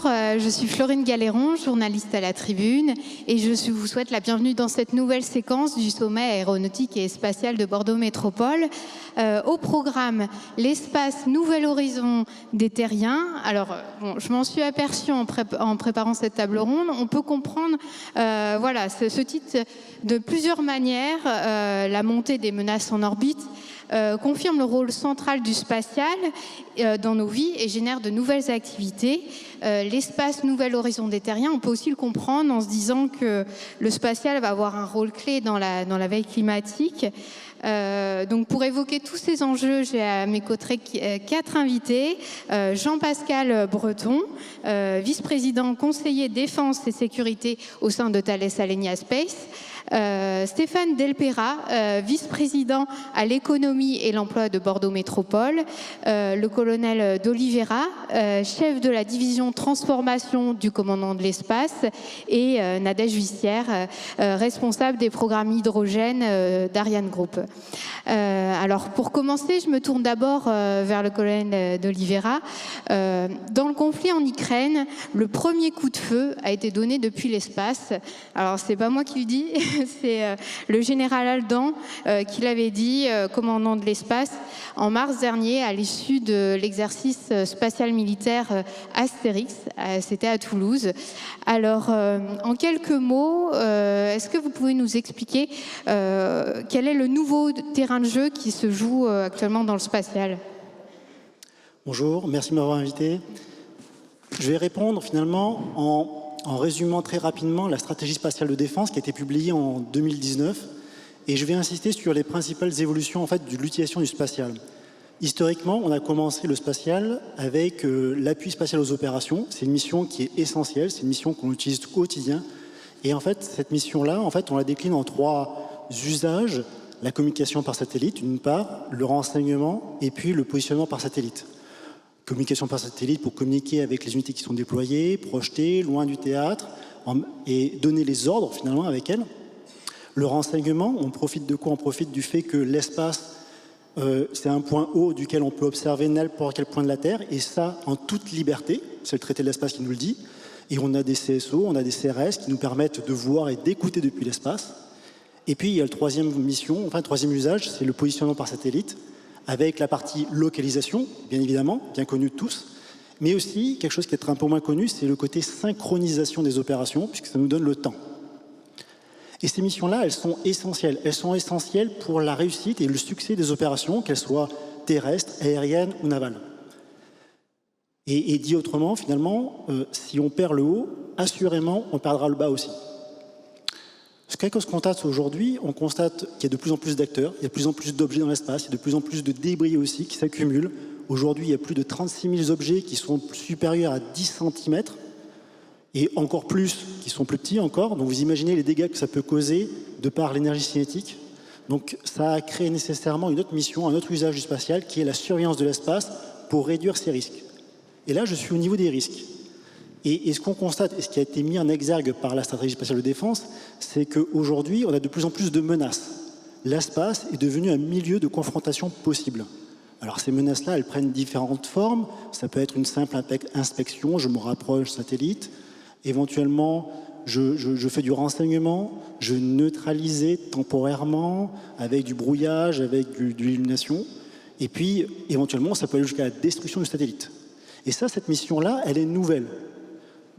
Bonjour, je suis Florine Galéron, journaliste à la Tribune, et je vous souhaite la bienvenue dans cette nouvelle séquence du sommet aéronautique et spatial de Bordeaux Métropole. Au programme, l'espace Nouvel Horizon des Terriens. Alors, je m'en suis aperçue en préparant cette table ronde. On peut comprendre ce titre de plusieurs manières. La montée des menaces en orbite confirme le rôle central du spatial dans nos vies et génère de nouvelles activités. L'espace Nouvel Horizon des Terriens, on peut aussi le comprendre en se disant que le spatial va avoir un rôle clé dans la veille climatique. Donc pour évoquer tous ces enjeux, j'ai à mes côtés 4 invités. Jean-Pascal Breton, vice-président conseiller défense et sécurité au sein de Thales Alenia Space. Stéphane Delpera, vice-président à l'économie et l'emploi de Bordeaux Métropole, le colonel d'Oliveira, chef de la division transformation du commandement de l'espace, et Nadège Vissière, responsable des programmes hydrogène d'Ariane Group. Alors pour commencer, je me tourne d'abord vers le colonel d'Oliveira. Dans le conflit en Ukraine, le premier coup de feu a été donné depuis l'espace. Alors c'est pas moi qui le dis, c'est le général Aldan qui l'avait dit, commandant de l'espace, en mars dernier à l'issue de l'exercice spatial militaire Astérix. C'était à Toulouse. Alors en quelques mots, est-ce que vous pouvez nous expliquer quel est le nouveau terrain de jeu qui se joue actuellement dans le spatial? Bonjour, merci de m'avoir invité. Je vais répondre finalement en résumant très rapidement la stratégie spatiale de défense qui a été publiée en 2019 et je vais insister sur les principales évolutions en fait, de l'utilisation du spatial. Historiquement, on a commencé le spatial avec l'appui spatial aux opérations. C'est une mission qui est essentielle, c'est une mission qu'on utilise au quotidien. Et en fait, cette mission-là, en fait, on la décline en 3 usages. La communication par satellite, d'une part, le renseignement et puis le positionnement par satellite. Communication par satellite pour communiquer avec les unités qui sont déployées, projetées, loin du théâtre, et donner les ordres finalement avec elles. Le renseignement, on profite de quoi? On profite du fait que l'espace, c'est un point haut duquel on peut observer n'importe quel point de la Terre, et ça en toute liberté, c'est le traité de l'espace qui nous le dit. Et on a des CSO, on a des CRS qui nous permettent de voir et d'écouter depuis l'espace. Et puis il y a le troisième usage, c'est le positionnement par satellite, avec la partie localisation, bien évidemment, bien connue de tous, mais aussi quelque chose qui est un peu moins connu, c'est le côté synchronisation des opérations, puisque ça nous donne le temps. Et ces missions-là, elles sont essentielles. Elles sont essentielles pour la réussite et le succès des opérations, qu'elles soient terrestres, aériennes ou navales. Et dit autrement, finalement, si on perd le haut, assurément, on perdra le bas aussi. Qu'est-ce qu'on constate aujourd'hui? On constate qu'il y a de plus en plus d'acteurs, il y a de plus en plus d'objets dans l'espace, il y a de plus en plus de débris aussi qui s'accumulent. Aujourd'hui, il y a plus de 36 000 objets qui sont supérieurs à 10 cm et encore plus qui sont plus petits encore. Donc vous imaginez les dégâts que ça peut causer de par l'énergie cinétique. Donc ça a créé nécessairement une autre mission, un autre usage du spatial qui est la surveillance de l'espace pour réduire ces risques. Et là, je suis au niveau des risques. Et ce qu'on constate, et ce qui a été mis en exergue par la stratégie spatiale de défense, c'est qu'aujourd'hui, on a de plus en plus de menaces. L'espace est devenu un milieu de confrontation possible. Alors ces menaces-là, elles prennent différentes formes. Ça peut être une simple inspection, je me rapproche satellite. Éventuellement, je fais du renseignement, je neutralise temporairement avec du brouillage, avec de l'illumination. Et puis, éventuellement, ça peut aller jusqu'à la destruction du satellite. Et ça, cette mission-là, elle est nouvelle.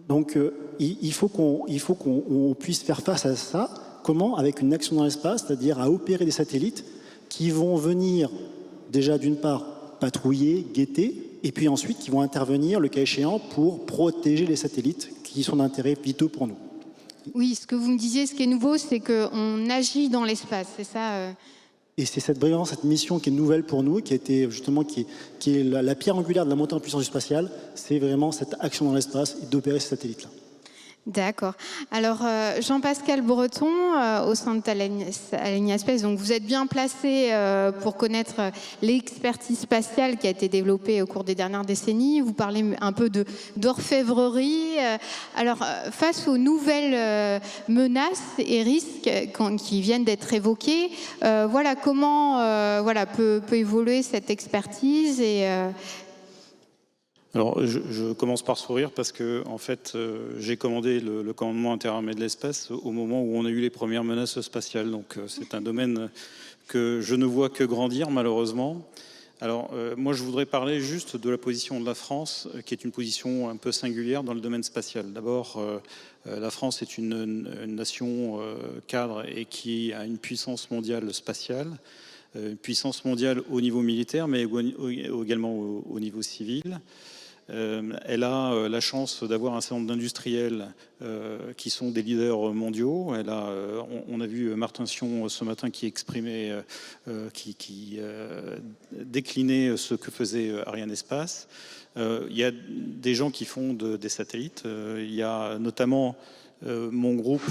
Donc, il faut qu'on puisse faire face à ça. Comment? Avec une action dans l'espace, c'est-à-dire à opérer des satellites qui vont venir, déjà d'une part, patrouiller, guetter, et puis ensuite qui vont intervenir, le cas échéant, pour protéger les satellites qui sont d'intérêt vitaux pour nous. Oui, ce que vous me disiez, ce qui est nouveau, c'est qu'on agit dans l'espace, c'est ça Et c'est cette mission qui est nouvelle pour nous, qui a été justement qui est la pierre angulaire de la montée en puissance du spatial, c'est vraiment cette action dans l'espace et d'opérer ces satellites-là. D'accord. Alors, Jean-Pascal Breton, au sein de Thales Alenia Space, donc vous êtes bien placé pour connaître l'expertise spatiale qui a été développée au cours des dernières décennies. Vous parlez un peu d'orfèvrerie. Alors, face aux nouvelles menaces et risques qui viennent d'être évoqués, comment peut évoluer cette expertise et Alors, je commence par sourire parce que, en fait, j'ai commandé le commandement interarmées de l'espace au moment où on a eu les premières menaces spatiales. Donc, c'est un domaine que je ne vois que grandir, malheureusement. Alors, moi, je voudrais parler juste de la position de la France, qui est une position un peu singulière dans le domaine spatial. D'abord, la France est une nation cadre et qui a une puissance mondiale spatiale, une puissance mondiale au niveau militaire, mais également au niveau civil. Elle a la chance d'avoir un certain nombre d'industriels qui sont des leaders mondiaux. On a vu Martin Sion ce matin qui exprimait, qui déclinait ce que faisait Ariane Espace. Il y a des gens qui font des satellites. Il y a notamment mon groupe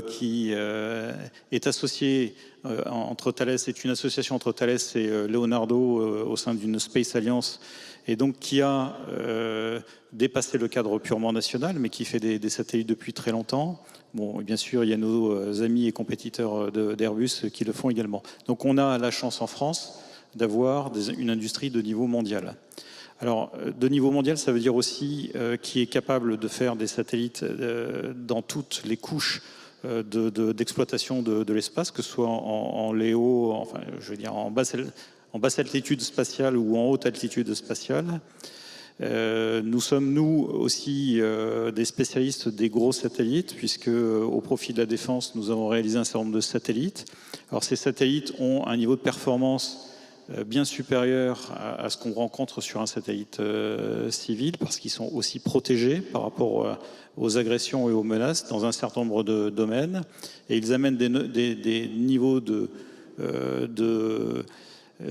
qui est associé entre Thales, c'est une association entre Thales et Leonardo au sein d'une Space Alliance, et donc qui a dépassé le cadre purement national, mais qui fait des satellites depuis très longtemps. Bon, et bien sûr, il y a nos amis et compétiteurs d'Airbus qui le font également. Donc on a la chance en France d'avoir une industrie de niveau mondial. Alors, de niveau mondial, ça veut dire aussi qui est capable de faire des satellites dans toutes les couches d'exploitation de l'espace, que ce soit en LEO, enfin, je veux dire en basse altitude spatiale ou en haute altitude spatiale. Nous sommes, nous aussi, des spécialistes des gros satellites, puisque au profit de la défense, nous avons réalisé un certain nombre de satellites. Alors, ces satellites ont un niveau de performance bien supérieur à ce qu'on rencontre sur un satellite civil, parce qu'ils sont aussi protégés par rapport aux agressions et aux menaces dans un certain nombre de domaines. Et ils amènent des niveaux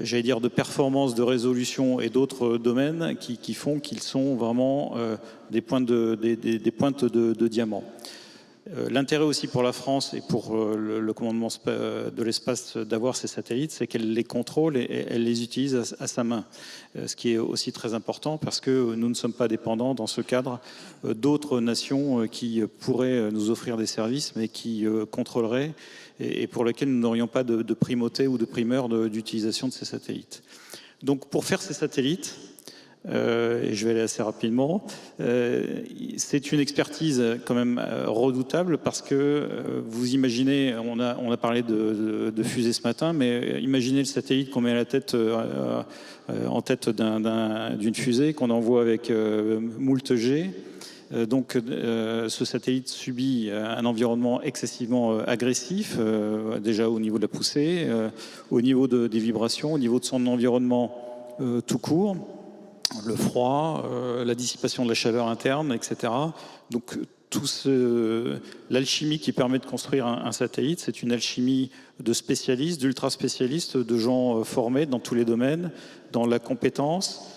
j'allais dire, de performance, de résolution et d'autres domaines qui font qu'ils sont vraiment des pointes de diamant. L'intérêt aussi pour la France et pour le commandement de l'espace d'avoir ces satellites, c'est qu'elle les contrôle et elle les utilise à sa main. Ce qui est aussi très important parce que nous ne sommes pas dépendants dans ce cadre d'autres nations qui pourraient nous offrir des services mais qui contrôleraient et pour lesquels nous n'aurions pas de primauté ou de primeur d'utilisation de ces satellites. Donc pour faire ces satellites, et je vais aller assez rapidement, c'est une expertise quand même redoutable parce que vous imaginez, on a parlé de fusée ce matin, mais imaginez le satellite qu'on met à la tête, en tête d'une fusée qu'on envoie avec moult G. Donc ce satellite subit un environnement excessivement agressif, déjà au niveau de la poussée, au niveau des vibrations, au niveau de son environnement tout court, le froid, la dissipation de la chaleur interne, etc. Donc l'alchimie qui permet de construire un satellite, c'est une alchimie de spécialistes, d'ultra spécialistes, de gens formés dans tous les domaines, dans la compétence.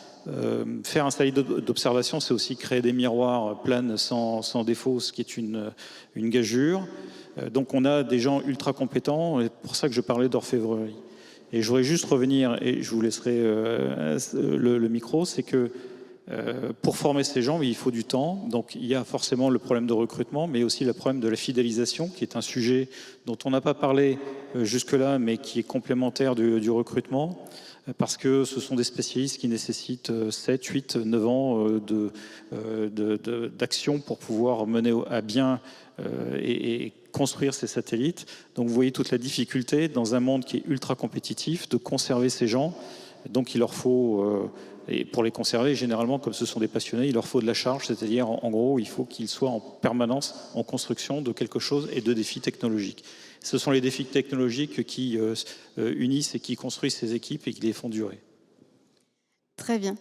Faire un satellite d'observation, c'est aussi créer des miroirs planes sans défaut, ce qui est une gageure. Donc on a des gens ultra compétents, et c'est pour ça que je parlais d'orfèvrerie. Et je voudrais juste revenir, et je vous laisserai le micro, c'est que pour former ces gens, il faut du temps. Donc il y a forcément le problème de recrutement, mais aussi le problème de la fidélisation, qui est un sujet dont on n'a pas parlé jusque-là, mais qui est complémentaire du recrutement, parce que ce sont des spécialistes qui nécessitent 7, 8, 9 ans d'action pour pouvoir mener à bien et construire ces satellites. Donc vous voyez toute la difficulté dans un monde qui est ultra compétitif de conserver ces gens. Donc il leur faut, et pour les conserver, généralement, comme ce sont des passionnés, il leur faut de la charge, c'est-à-dire en gros, il faut qu'ils soient en permanence en construction de quelque chose et de défis technologiques. Ce sont les défis technologiques qui unissent et qui construisent ces équipes et qui les font durer. Très bien.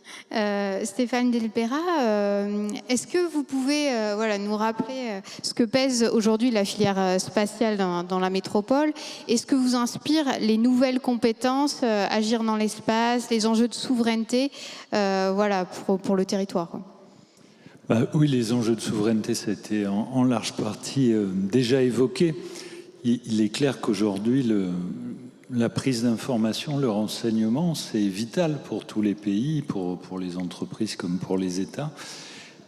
Stéphane Delpera, est-ce que vous pouvez nous rappeler ce que pèse aujourd'hui la filière spatiale dans la métropole et ce que vous inspire les nouvelles compétences, agir dans l'espace, les enjeux de souveraineté pour le territoire, quoi. Oui, les enjeux de souveraineté, ça a été en large partie déjà évoqué. Il est clair qu'aujourd'hui, la prise d'information, le renseignement, c'est vital pour tous les pays, pour les entreprises comme pour les États.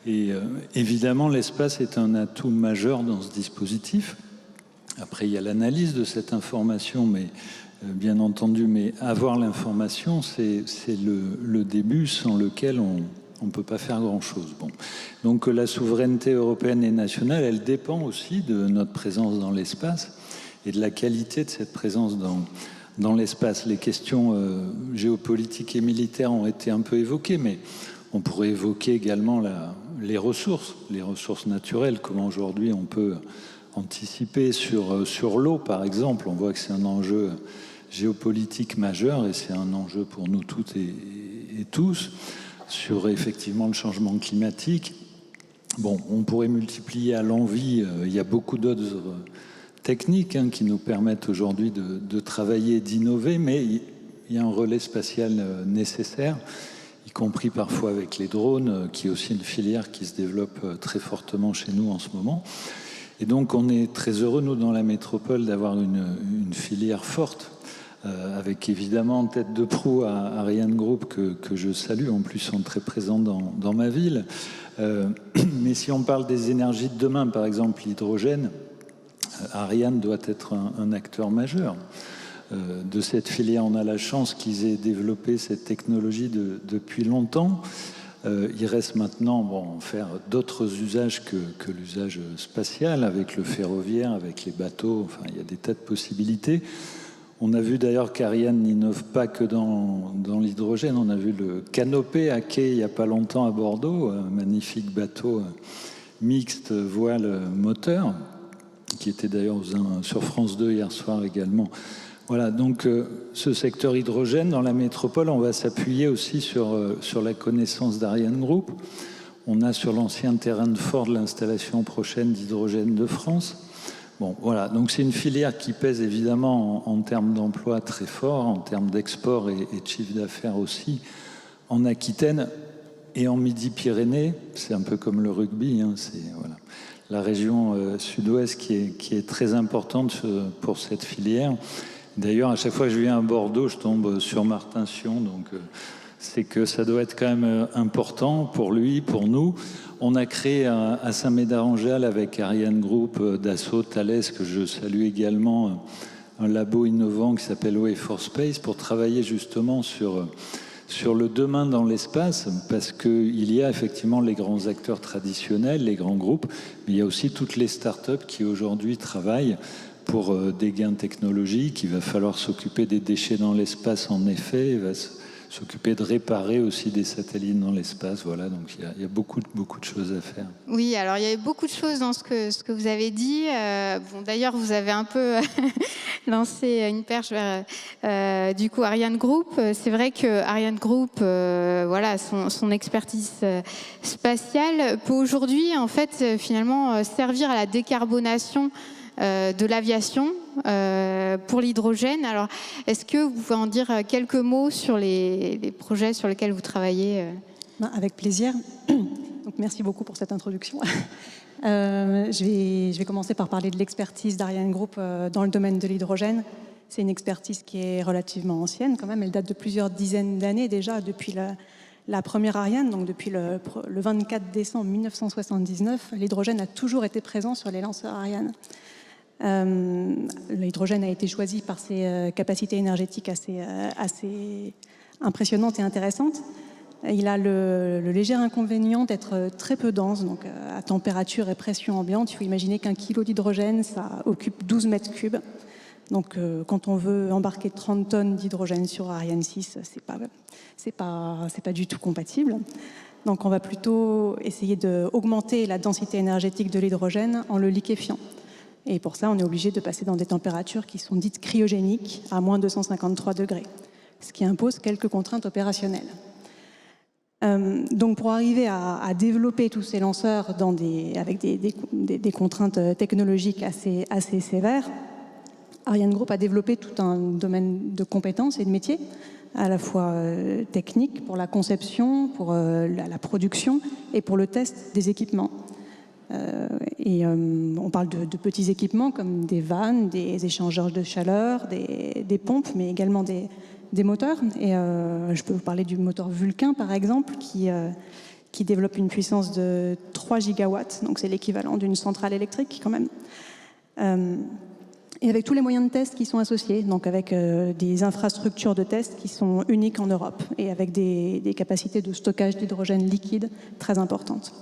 Et évidemment, l'espace est un atout majeur dans ce dispositif. Après, il y a l'analyse de cette information, mais bien entendu, mais avoir l'information, c'est le début sans lequel on ne peut pas faire grand-chose. Bon. Donc la souveraineté européenne et nationale, elle dépend aussi de notre présence dans l'espace et de la qualité de cette présence dans l'espace. Les questions géopolitiques et militaires ont été un peu évoquées, mais on pourrait évoquer également les ressources naturelles, comment aujourd'hui on peut anticiper sur l'eau, par exemple. On voit que c'est un enjeu géopolitique majeur et c'est un enjeu pour nous toutes et tous, sur effectivement le changement climatique. Bon, on pourrait multiplier à l'envi, il y a beaucoup d'autres techniques qui nous permettent aujourd'hui de travailler, d'innover, mais il y a un relais spatial nécessaire, y compris parfois avec les drones, qui est aussi une filière qui se développe très fortement chez nous en ce moment. Et donc on est très heureux, nous, dans la métropole, d'avoir une filière forte, avec évidemment en tête de proue Ariane Group, que je salue, en plus sont très présents dans ma ville. Mais si on parle des énergies de demain, par exemple l'hydrogène, Ariane doit être un acteur majeur de cette filière. On a la chance qu'ils aient développé cette technologie depuis longtemps. Il reste maintenant faire d'autres usages que l'usage spatial, avec le ferroviaire, avec les bateaux. Enfin, il y a des tas de possibilités. On a vu d'ailleurs qu'Ariane n'innove pas que dans l'hydrogène. On a vu le Canopé à quai il n'y a pas longtemps à Bordeaux, un magnifique bateau mixte voile moteur, qui était d'ailleurs sur France 2 hier soir également. Voilà, donc ce secteur hydrogène dans la métropole, on va s'appuyer aussi sur la connaissance d'Ariane Group. On a sur l'ancien terrain de Ford l'installation prochaine d'hydrogène de France. Bon, voilà, donc c'est une filière qui pèse évidemment en termes d'emploi très fort, en termes d'export et de chiffre d'affaires aussi, en Aquitaine et en Midi-Pyrénées. C'est un peu comme le rugby, c'est voilà, la région sud-ouest qui est très importante pour cette filière. D'ailleurs, à chaque fois que je viens à Bordeaux, je tombe sur Martin Sion, donc c'est que ça doit être quand même important pour lui, pour nous. On a créé à Saint-Médard-en-Jalles avec Ariane Group, Dassault, Thales, que je salue également, un labo innovant qui s'appelle Way for Space pour travailler justement sur le demain dans l'espace, parce qu'il y a effectivement les grands acteurs traditionnels, les grands groupes, mais il y a aussi toutes les startups qui aujourd'hui travaillent pour des gains technologiques. Il va falloir s'occuper des déchets dans l'espace, en effet. Il va s'occuper de réparer aussi des satellites dans l'espace. Voilà, donc il y a beaucoup de choses à faire. Oui, alors il y a beaucoup de choses dans ce que vous avez dit. D'ailleurs, vous avez un peu lancé une perche vers du coup Ariane Group. C'est vrai que Ariane Group, voilà, son expertise spatiale peut aujourd'hui, en fait, finalement, servir à la décarbonation de l'aviation pour l'hydrogène. Alors, est-ce que vous pouvez en dire quelques mots sur les projets sur lesquels vous travaillez Avec plaisir. Donc, merci beaucoup pour cette introduction. Je vais commencer par parler de l'expertise d'Ariane Group dans le domaine de l'hydrogène. C'est une expertise qui est relativement ancienne quand même. Elle date de plusieurs dizaines d'années déjà, depuis la première Ariane, donc depuis le 24 décembre 1979. L'hydrogène a toujours été présent sur les lanceurs Ariane. L'hydrogène a été choisi par ses capacités énergétiques assez impressionnantes et intéressantes. Il a le léger inconvénient d'être très peu dense, donc à température et pression ambiante. Il faut imaginer qu'un kilo d'hydrogène, ça occupe 12 mètres cubes. Donc quand on veut embarquer 30 tonnes d'hydrogène sur Ariane 6, c'est pas du tout compatible. Donc on va plutôt essayer d'augmenter la densité énergétique de l'hydrogène en le liquéfiant. Et pour ça, on est obligé de passer dans des températures qui sont dites cryogéniques, à moins 253 degrés, ce qui impose quelques contraintes opérationnelles. Donc pour arriver à développer tous ces lanceurs avec des contraintes technologiques assez sévères, Ariane Group a développé tout un domaine de compétences et de métiers, à la fois technique pour la conception, pour la production et pour le test des équipements. On parle de petits équipements comme des vannes, des échangeurs de chaleur, des pompes, mais également des moteurs. Et je peux vous parler du moteur Vulcain, par exemple, qui développe une puissance de 3 gigawatts, donc c'est l'équivalent d'une centrale électrique quand même. et avec tous les moyens de test qui sont associés, donc avec des infrastructures de test qui sont uniques en Europe et avec des capacités de stockage d'hydrogène liquide très importantes.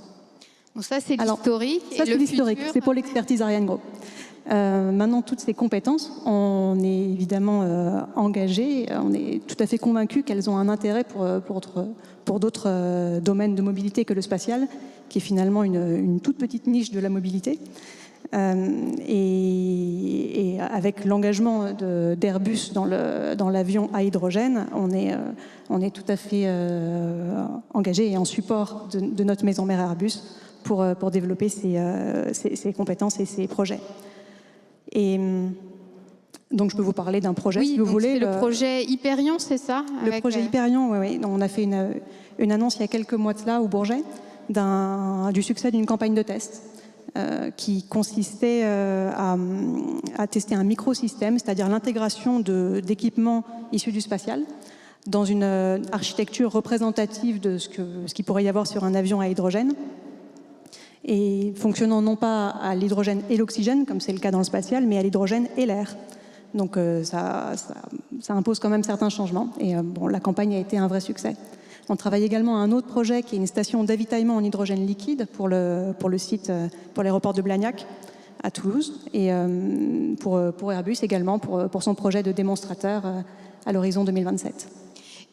Donc ça, c'est l'historique. Ça, c'est l'historique. C'est pour l'expertise Ariane Group. Maintenant, toutes ces compétences, on est évidemment engagé, on est tout à fait convaincu qu'elles ont un intérêt pour d'autres domaines de mobilité que le spatial, qui est finalement une toute petite niche de la mobilité. Et avec l'engagement d'Airbus dans l'avion à hydrogène, on est tout à fait engagé et en support de notre maison mère Airbus pour développer ces compétences et ces projets. Et donc je peux vous parler d'un projet, si vous voulez. C'est le projet Hyperion, c'est ça? Le projet Hyperion, oui. On a fait une annonce il y a quelques mois de cela au Bourget du succès d'une campagne de test qui consistait à tester un microsystème, c'est-à-dire l'intégration d'équipements issus du spatial dans une architecture représentative de ce qu'il pourrait y avoir sur un avion à hydrogène, et fonctionnant non pas à l'hydrogène et l'oxygène, comme c'est le cas dans le spatial, mais à l'hydrogène et l'air. Donc ça impose quand même certains changements, et la campagne a été un vrai succès. On travaille également à un autre projet qui est une station d'avitaillement en hydrogène liquide pour le site, pour l'aéroport de Blagnac à Toulouse, et pour Airbus également, pour son projet de démonstrateur à l'horizon 2027.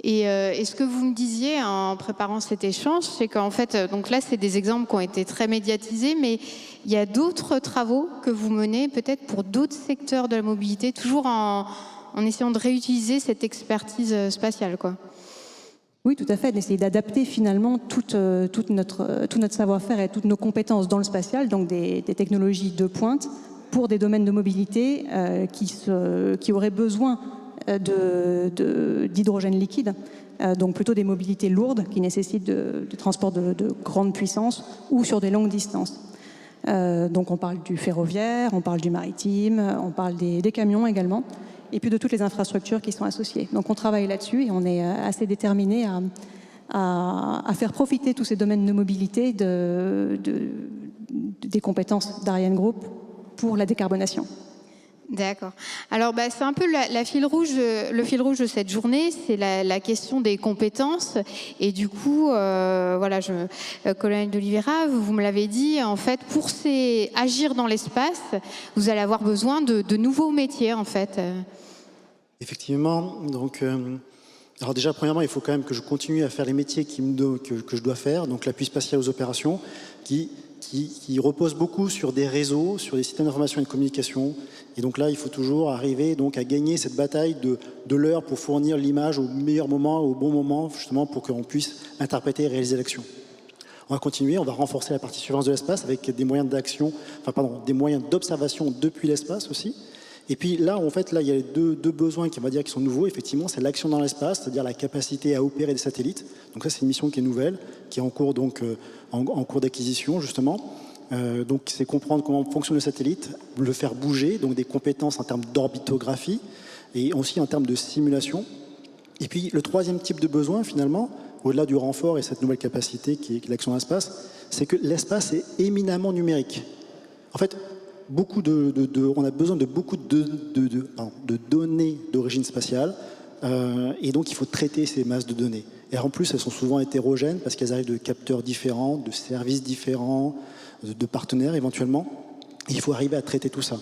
Et ce que vous me disiez en préparant cet échange, c'est qu'en fait, donc là, c'est des exemples qui ont été très médiatisés, mais il y a d'autres travaux que vous menez peut-être pour d'autres secteurs de la mobilité, toujours en essayant de réutiliser cette expertise spatiale, quoi. Oui, tout à fait, d'essayer d'adapter finalement tout notre savoir-faire et toutes nos compétences dans le spatial, donc des technologies de pointe, pour des domaines de mobilité qui auraient besoin d'hydrogène liquide, donc plutôt des mobilités lourdes qui nécessitent du transport de grande puissance ou sur des longues distances. Donc on parle du ferroviaire, on parle du maritime, on parle des camions également, et puis de toutes les infrastructures qui sont associées. Donc on travaille là-dessus et on est assez déterminé à faire profiter tous ces domaines de mobilité des compétences d'Ariane Group pour la décarbonation. D'accord. Alors, c'est un peu le fil rouge de cette journée, c'est la question des compétences. Et du coup, colonel d'Oliveira, vous me l'avez dit, en fait, pour agir dans l'espace, vous allez avoir besoin de nouveaux métiers, en fait. Effectivement. Donc, alors déjà, premièrement, il faut quand même que je continue à faire les métiers que je dois faire. Donc, l'appui spatial aux opérations, qui repose beaucoup sur des réseaux, sur des systèmes d'information et de communication. Et donc là, il faut toujours arriver donc à gagner cette bataille de l'heure pour fournir l'image au meilleur moment, au bon moment, justement pour qu'on puisse interpréter et réaliser l'action. On va continuer, on va renforcer la partie surveillance de l'espace avec des moyens d'action, des moyens d'observation depuis l'espace aussi. Et puis là, en fait, il y a deux besoins qui sont nouveaux. Effectivement, c'est l'action dans l'espace, c'est-à-dire la capacité à opérer des satellites. Donc ça, c'est une mission qui est nouvelle, qui est en cours en cours d'acquisition justement. Donc c'est comprendre comment fonctionne le satellite, le faire bouger, donc des compétences en termes d'orbitographie et aussi en termes de simulation. Et puis le troisième type de besoin finalement, au-delà du renfort et cette nouvelle capacité qui est l'action dans l'espace, c'est que l'espace est éminemment numérique. En fait, on a besoin de beaucoup de données d'origine spatiale et donc il faut traiter ces masses de données. Et en plus, elles sont souvent hétérogènes parce qu'elles arrivent de capteurs différents, de services différents, de partenaires éventuellement. Et il faut arriver à traiter tout ça.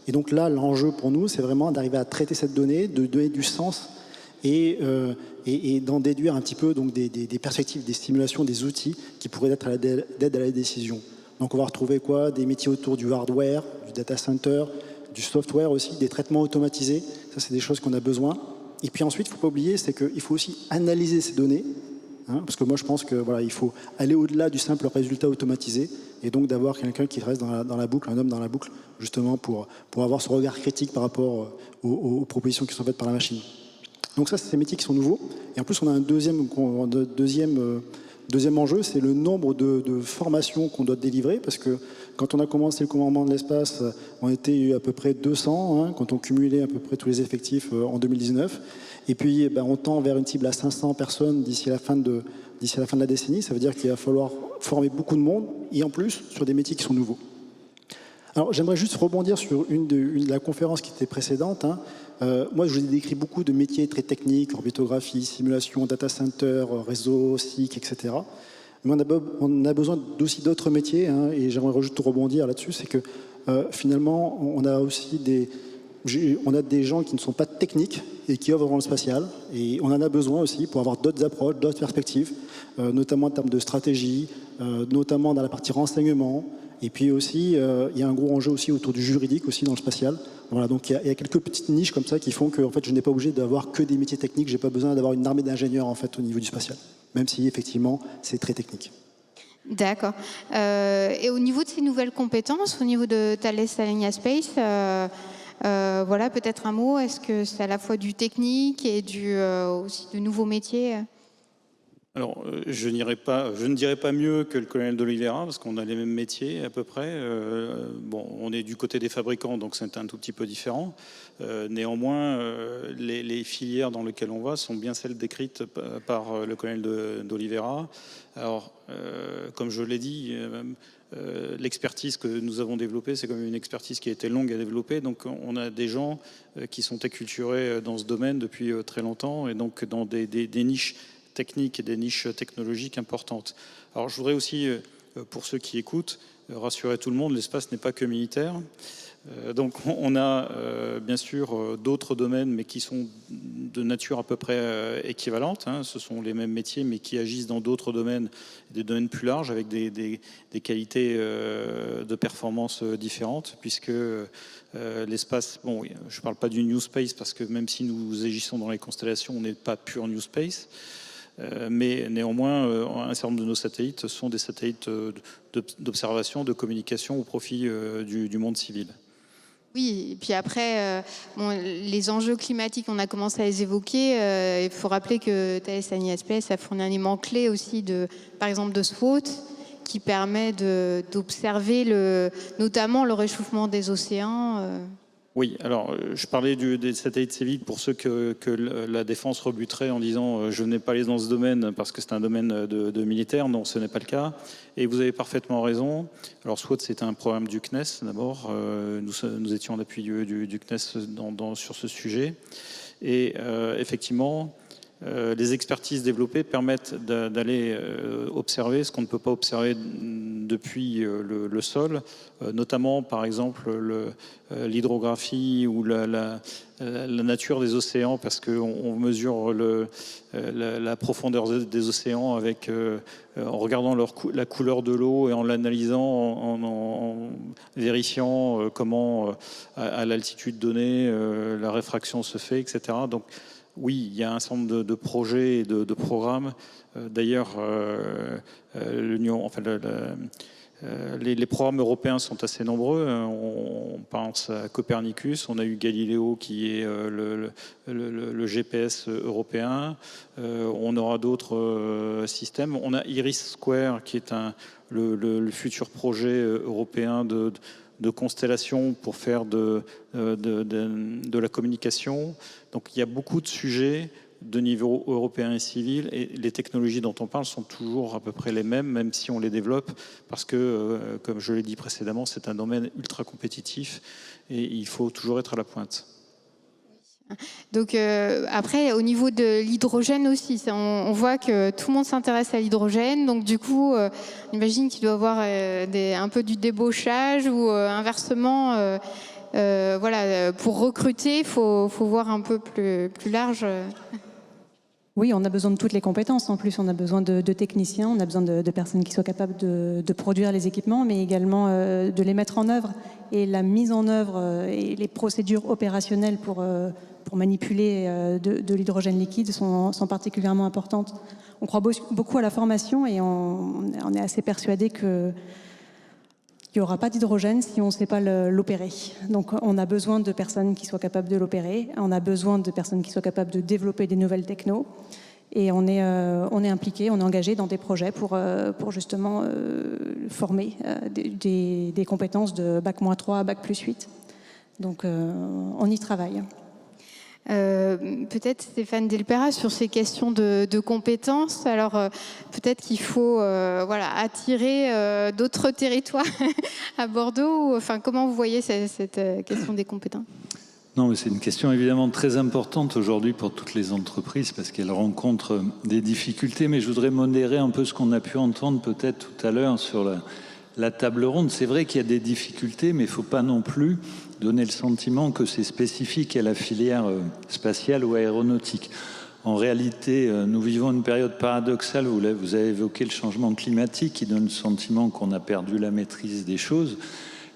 Et donc là, l'enjeu pour nous, c'est vraiment d'arriver à traiter cette donnée, de donner du sens et d'en déduire un petit peu donc, des perspectives, des stimulations, des outils qui pourraient être d'aide à la décision. Donc on va retrouver des métiers autour du hardware, du data center, du software aussi, des traitements automatisés. Ça, c'est des choses qu'on a besoin. Et puis ensuite, il ne faut pas oublier, c'est qu'il faut aussi analyser ces données, parce que moi je pense que il faut aller au-delà du simple résultat automatisé, et donc d'avoir quelqu'un qui reste dans la boucle, un homme dans la boucle, justement pour avoir ce regard critique par rapport aux propositions qui sont faites par la machine. Donc ça, c'est ces métiers qui sont nouveaux. Et en plus, on a un deuxième enjeu, c'est le nombre de formations qu'on doit délivrer, parce que quand on a commencé le commandement de l'espace, on était à peu près 200, quand on cumulait à peu près tous les effectifs en 2019. Et puis, on tend vers une cible à 500 personnes d'ici la fin de la décennie. Ça veut dire qu'il va falloir former beaucoup de monde, et en plus, sur des métiers qui sont nouveaux. Alors, j'aimerais juste rebondir sur la conférence qui était précédente. Moi, je vous ai décrit beaucoup de métiers très techniques, orbitographie, simulation, data center, réseau, SIC, etc. Mais on a besoin aussi d'autres métiers, et j'aimerais juste rebondir là-dessus, c'est que finalement, on a aussi des gens qui ne sont pas techniques et qui œuvrent dans le spatial. Et on en a besoin aussi pour avoir d'autres approches, d'autres perspectives, notamment en termes de stratégie, notamment dans la partie renseignement. Et puis aussi, il y a un gros enjeu aussi autour du juridique aussi dans le spatial. Voilà, donc il y a quelques petites niches comme ça qui font que en fait, je n'ai pas obligé d'avoir que des métiers techniques. Je n'ai pas besoin d'avoir une armée d'ingénieurs en fait, au niveau du spatial, même si effectivement c'est très technique. D'accord. Et au niveau de ces nouvelles compétences, au niveau de Thales Alenia Space, voilà, peut-être un mot. Est-ce que c'est à la fois du technique et aussi de nouveaux métiers? Alors, je ne dirais pas mieux que le colonel d'Oliveira, parce qu'on a les mêmes métiers à peu près. Bon, on est du côté des fabricants, donc c'est un tout petit peu différent. Néanmoins, les filières dans lesquelles on va sont bien celles décrites par le colonel d'Oliveira. Alors, comme je l'ai dit, l'expertise que nous avons développée, c'est quand même une expertise qui a été longue à développer. Donc, on a des gens qui sont acculturés dans ce domaine depuis très longtemps, et donc dans des niches techniques et des niches technologiques importantes. Alors je voudrais aussi, pour ceux qui écoutent, rassurer tout le monde, l'espace n'est pas que militaire. Donc on a bien sûr d'autres domaines, mais qui sont de nature à peu près équivalente. Ce sont les mêmes métiers, mais qui agissent dans d'autres domaines, des domaines plus larges, avec des qualités de performance différentes, puisque l'espace, bon, je ne parle pas du New Space, parce que même si nous agissons dans les constellations, on n'est pas pur New Space. Mais néanmoins, un certain nombre de nos satellites sont des satellites d'observation, de communication au profit du monde civil. Oui, et puis après, les enjeux climatiques, on a commencé à les évoquer. Il faut rappeler que Thales Alenia Space a fourni un élément clé aussi, par exemple, de SWOT, qui permet d'observer notamment le réchauffement des océans. Oui, alors je parlais des satellites civils pour ceux que la défense rebuterait en disant je n'ai pas aller dans ce domaine parce que c'est un domaine de militaire. Non, ce n'est pas le cas. Et vous avez parfaitement raison. Alors SWOT, c'était un programme du CNES d'abord. Nous étions en appui du CNES sur ce sujet. Et effectivement, les expertises développées permettent d'aller observer ce qu'on ne peut pas observer depuis le sol, notamment par exemple l'hydrographie ou la nature des océans, parce qu'on mesure la profondeur des océans en regardant la couleur de l'eau et en l'analysant, en vérifiant comment, à l'altitude donnée, la réfraction se fait, etc. Donc, oui, il y a un certain nombre de projets et de programmes. D'ailleurs, les programmes européens sont assez nombreux. On pense à Copernicus, on a eu Galileo qui est le GPS européen. On aura d'autres systèmes. On a Iris Square qui est le futur projet européen de constellation pour faire de la communication. Donc il y a beaucoup de sujets de niveau européen et civil, et les technologies dont on parle sont toujours à peu près les mêmes, même si on les développe, parce que, comme je l'ai dit précédemment, c'est un domaine ultra compétitif et il faut toujours être à la pointe. Donc après, au niveau de l'hydrogène aussi, on voit que tout le monde s'intéresse à l'hydrogène. Donc du coup, on imagine qu'il doit y avoir un peu du débauchage ou inversement. Voilà, pour recruter, il faut voir un peu plus large. Oui, on a besoin de toutes les compétences. En plus, on a besoin de techniciens, on a besoin de personnes qui soient capables de produire les équipements, mais également de les mettre en œuvre. Et la mise en œuvre et les procédures opérationnelles pour manipuler de l'hydrogène liquide sont particulièrement importantes. On croit beaucoup à la formation et on est assez persuadé qu'il n'y aura pas d'hydrogène si on ne sait pas l'opérer. Donc on a besoin de personnes qui soient capables de l'opérer, on a besoin de personnes qui soient capables de développer des nouvelles technos, et on est impliqué, on est engagé dans des projets pour justement former des compétences de Bac-3 à Bac+8. Donc on y travaille. peut-être Stéphane Delpera sur ces questions de compétences. Alors peut-être qu'il faut attirer d'autres territoires à Bordeaux. Enfin, comment vous voyez cette question des compétences ? Non, mais c'est une question évidemment très importante aujourd'hui pour toutes les entreprises parce qu'elles rencontrent des difficultés. Mais je voudrais modérer un peu ce qu'on a pu entendre peut-être tout à l'heure sur la table ronde. C'est vrai qu'il y a des difficultés, mais il ne faut pas non plus donner le sentiment que c'est spécifique à la filière spatiale ou aéronautique. En réalité, nous vivons une période paradoxale. Vous avez évoqué le changement climatique qui donne le sentiment qu'on a perdu la maîtrise des choses.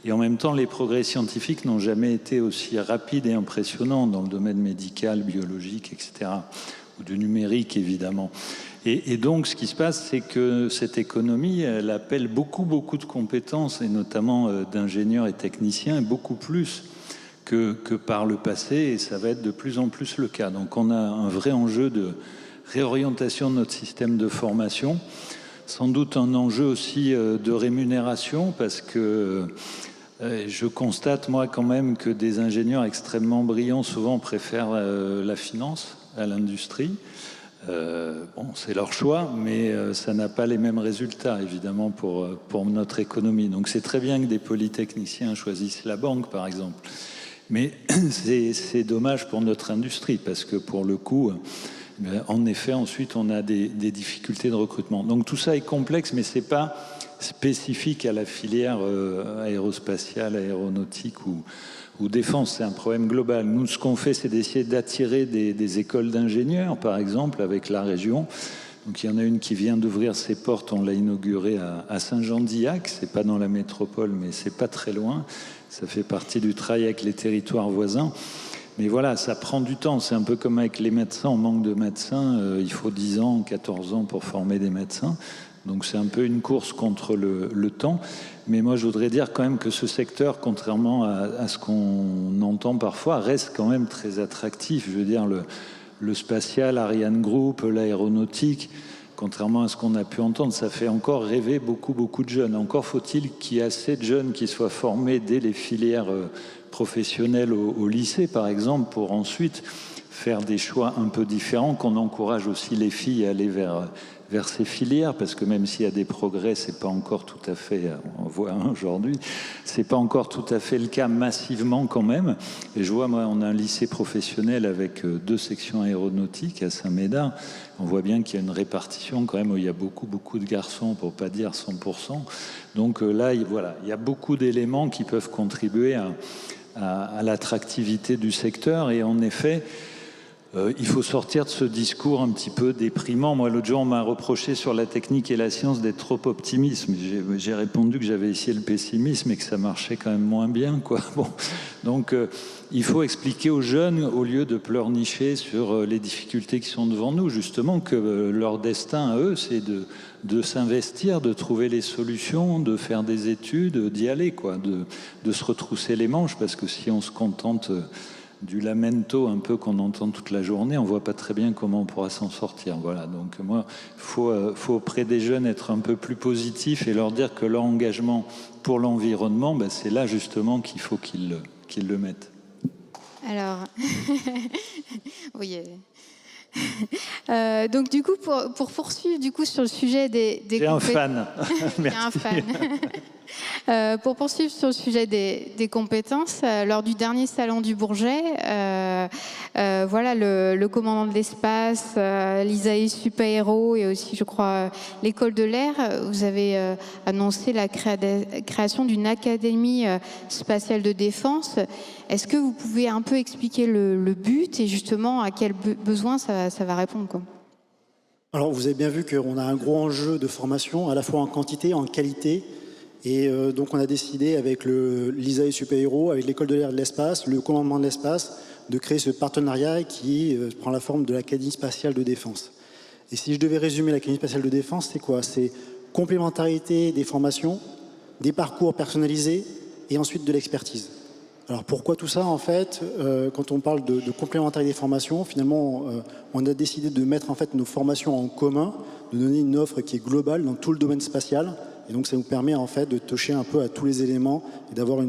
Et en même temps, les progrès scientifiques n'ont jamais été aussi rapides et impressionnants dans le domaine médical, biologique, etc. Ou du numérique, évidemment. Et donc, ce qui se passe, c'est que cette économie, elle appelle beaucoup de compétences, et notamment d'ingénieurs et techniciens, beaucoup plus que par le passé, et ça va être de plus en plus le cas. Donc, on a un vrai enjeu de réorientation de notre système de formation, sans doute un enjeu aussi de rémunération, parce que je constate, moi, quand même, que des ingénieurs extrêmement brillants, souvent, préfèrent la finance à l'industrie. C'est leur choix, mais ça n'a pas les mêmes résultats, évidemment, pour notre économie. Donc, c'est très bien que des polytechniciens choisissent la banque, par exemple. Mais c'est dommage pour notre industrie, parce que, pour le coup, en effet, ensuite, on a des difficultés de recrutement. Donc, tout ça est complexe, mais c'est pas spécifique à la filière aérospatiale, aéronautique ou défense. C'est un problème global. Nous, ce qu'on fait, c'est d'essayer d'attirer des écoles d'ingénieurs, par exemple, avec la région. Donc, il y en a une qui vient d'ouvrir ses portes. On l'a inaugurée à Saint-Jean-d'Illac. C'est pas dans la métropole, mais c'est pas très loin. Ça fait partie du travail avec les territoires voisins. Mais voilà, ça prend du temps. C'est un peu comme avec les médecins. On manque de médecins. Il faut 10 ans, 14 ans pour former des médecins. Donc c'est un peu une course contre le temps. Mais moi, je voudrais dire quand même que ce secteur, contrairement à ce qu'on entend parfois, reste quand même très attractif. Je veux dire, le spatial, Ariane Group, l'aéronautique, contrairement à ce qu'on a pu entendre, ça fait encore rêver beaucoup de jeunes. Encore faut-il qu'il y ait assez de jeunes qui soient formés dès les filières professionnelles au lycée, par exemple, pour ensuite faire des choix un peu différents, qu'on encourage aussi les filles à aller vers ces filières, parce que même s'il y a des progrès, c'est pas encore tout à fait, on voit aujourd'hui, c'est pas encore tout à fait le cas massivement quand même. Et je vois, moi, on a un lycée professionnel avec 2 sections aéronautiques à Saint-Médard. On voit bien qu'il y a une répartition quand même où il y a beaucoup de garçons, pour pas dire 100%. Donc là, voilà, il y a beaucoup d'éléments qui peuvent contribuer à l'attractivité du secteur. Et en effet, il faut sortir de ce discours un petit peu déprimant. Moi, l'autre jour, on m'a reproché sur la technique et la science d'être trop optimiste. J'ai répondu que j'avais essayé le pessimisme et que ça marchait quand même moins bien, quoi. Bon. Donc, il faut expliquer aux jeunes, au lieu de pleurnicher sur les difficultés qui sont devant nous, justement, que leur destin à eux, c'est de s'investir, de trouver les solutions, de faire des études, d'y aller, quoi, de se retrousser les manches, parce que si on se contente du lamento un peu qu'on entend toute la journée, on voit pas très bien comment on pourra s'en sortir. Voilà. Donc moi, faut auprès des jeunes être un peu plus positif et leur dire que leur engagement pour l'environnement, c'est là justement qu'il faut qu'ils le mettent. Alors, oui. Donc du coup, pour poursuivre du coup sur le sujet des J'ai un fan. Merci. Un fan. Pour poursuivre sur le sujet des compétences, lors du dernier salon du Bourget, voilà, le commandant de l'espace, l'ISAE Super-Héros et aussi, je crois, l'école de l'air, vous avez annoncé la création d'une académie spatiale de défense. Est-ce que vous pouvez un peu expliquer le but et justement à quel besoin ça va répondre, quoi ? Alors, vous avez bien vu qu'on a un gros enjeu de formation, à la fois en quantité, en qualité. Et donc, on a décidé avec l'ISAE Super-Héros, avec l'école de l'air et de l'espace, le commandement de l'espace, de créer ce partenariat qui prend la forme de l'Académie spatiale de défense. Et si je devais résumer l'Académie spatiale de défense, c'est quoi ? C'est complémentarité des formations, des parcours personnalisés et ensuite de l'expertise. Alors pourquoi tout ça en fait quand on parle de complémentarité des formations, finalement on a décidé de mettre en fait nos formations en commun, de donner une offre qui est globale dans tout le domaine spatial. Et donc ça nous permet en fait de toucher un peu à tous les éléments et d'avoir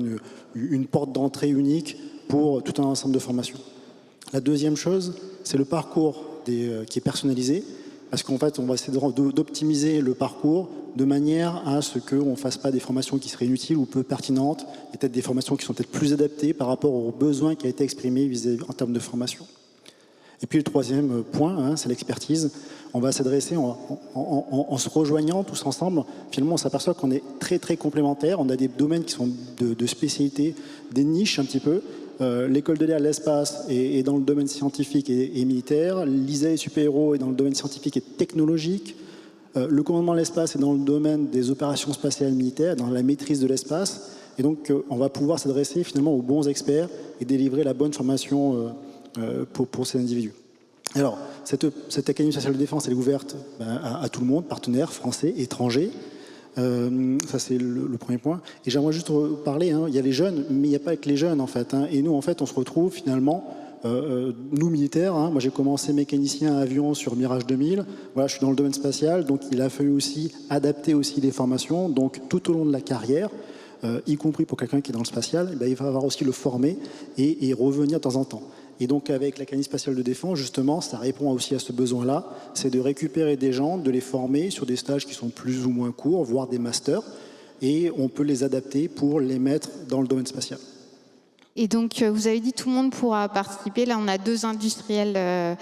une porte d'entrée unique pour tout un ensemble de formations. La deuxième chose, c'est le parcours qui est personnalisé, parce qu'en fait, on va essayer d'optimiser le parcours de manière à ce qu'on ne fasse pas des formations qui seraient inutiles ou peu pertinentes, et peut-être des formations qui sont peut-être plus adaptées par rapport aux besoins qui a été exprimé en termes de formation. Et puis le troisième point, c'est l'expertise. On va s'adresser en se rejoignant tous ensemble. Finalement, on s'aperçoit qu'on est très très complémentaires. On a des domaines qui sont de spécialité, des niches un petit peu. L'école de l'air, l'espace est dans le domaine scientifique et militaire. L'ISAE Super-Héros est dans le domaine scientifique et technologique. Le commandement de l'espace est dans le domaine des opérations spatiales militaires, dans la maîtrise de l'espace. Et donc, on va pouvoir s'adresser finalement aux bons experts et délivrer la bonne formation pour ces individus. Alors, cette Académie spatiale de défense, elle est ouverte à tout le monde, partenaires français, étrangers. Ça, c'est le premier point. Et j'aimerais juste parler, il y a les jeunes, mais il n'y a pas que les jeunes, en fait. Et nous, en fait, on se retrouve finalement, nous, militaires, moi, j'ai commencé mécanicien à avion sur Mirage 2000. Voilà, je suis dans le domaine spatial, donc il a fallu aussi adapter aussi les formations. Donc, tout au long de la carrière, y compris pour quelqu'un qui est dans le spatial, il va falloir aussi le former et revenir de temps en temps. Et donc avec l'Académie spatiale de défense, justement, ça répond aussi à ce besoin-là, c'est de récupérer des gens, de les former sur des stages qui sont plus ou moins courts, voire des masters, et on peut les adapter pour les mettre dans le domaine spatial. Et donc, vous avez dit tout le monde pourra participer. Là, on a 2 industriels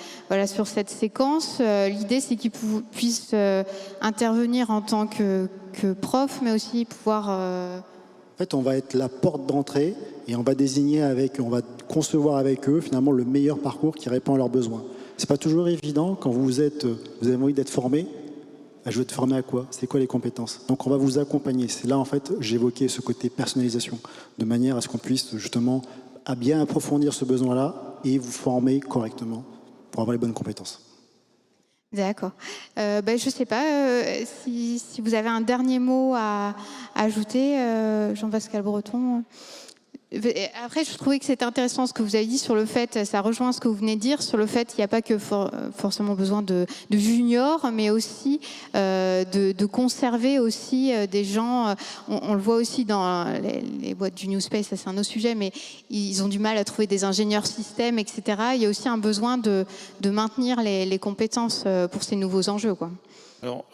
sur cette séquence. L'idée, c'est qu'ils puissent intervenir en tant que prof, mais aussi pouvoir... En fait, on va être la porte d'entrée et on va on va concevoir avec eux finalement le meilleur parcours qui répond à leurs besoins. C'est pas toujours évident quand vous avez envie d'être formé. Je veux te former à quoi? C'est quoi les compétences? Donc on va vous accompagner. C'est là en fait j'évoquais ce côté personnalisation, de manière à ce qu'on puisse justement à bien approfondir ce besoin-là et vous former correctement pour avoir les bonnes compétences. D'accord. Je ne sais pas si vous avez un dernier mot à ajouter, Jean-Pascal Breton. Après, je trouvais que c'était intéressant ce que vous avez dit sur le fait, ça rejoint ce que vous venez de dire, sur le fait qu'il n'y a pas que forcément besoin de juniors, mais aussi de conserver aussi des gens. On le voit aussi dans les boîtes du New Space, ça c'est un autre sujet, mais ils ont du mal à trouver des ingénieurs systèmes, etc. Il y a aussi un besoin de maintenir les compétences pour ces nouveaux enjeux, quoi. Alors,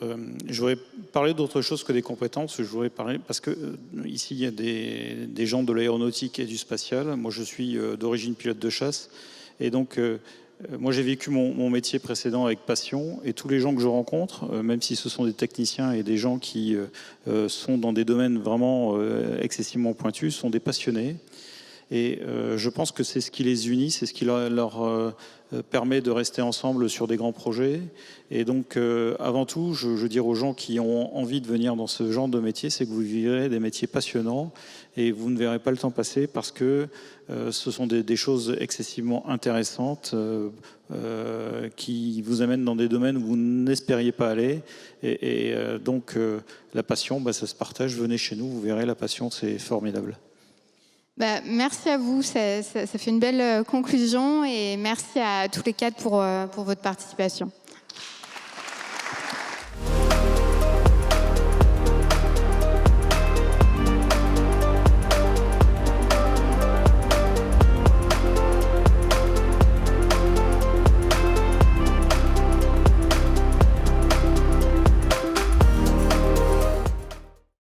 je voudrais parler d'autre chose que des compétences. Je voudrais parler parce que ici il y a des gens de l'aéronautique et du spatial. Moi, je suis d'origine pilote de chasse, et donc moi j'ai vécu mon métier précédent avec passion. Et tous les gens que je rencontre, même si ce sont des techniciens et des gens qui sont dans des domaines vraiment excessivement pointus, sont des passionnés. Et je pense que c'est ce qui les unit, c'est ce qui leur permet de rester ensemble sur des grands projets. Et donc, avant tout, je veux dire aux gens qui ont envie de venir dans ce genre de métier, c'est que vous vivrez des métiers passionnants et vous ne verrez pas le temps passer parce que ce sont des choses excessivement intéressantes qui vous amènent dans des domaines où vous n'espériez pas aller. Et donc, la passion, ça se partage. Venez chez nous, vous verrez, la passion, c'est formidable. Merci à vous, ça fait une belle conclusion et merci à tous les 4 pour votre participation.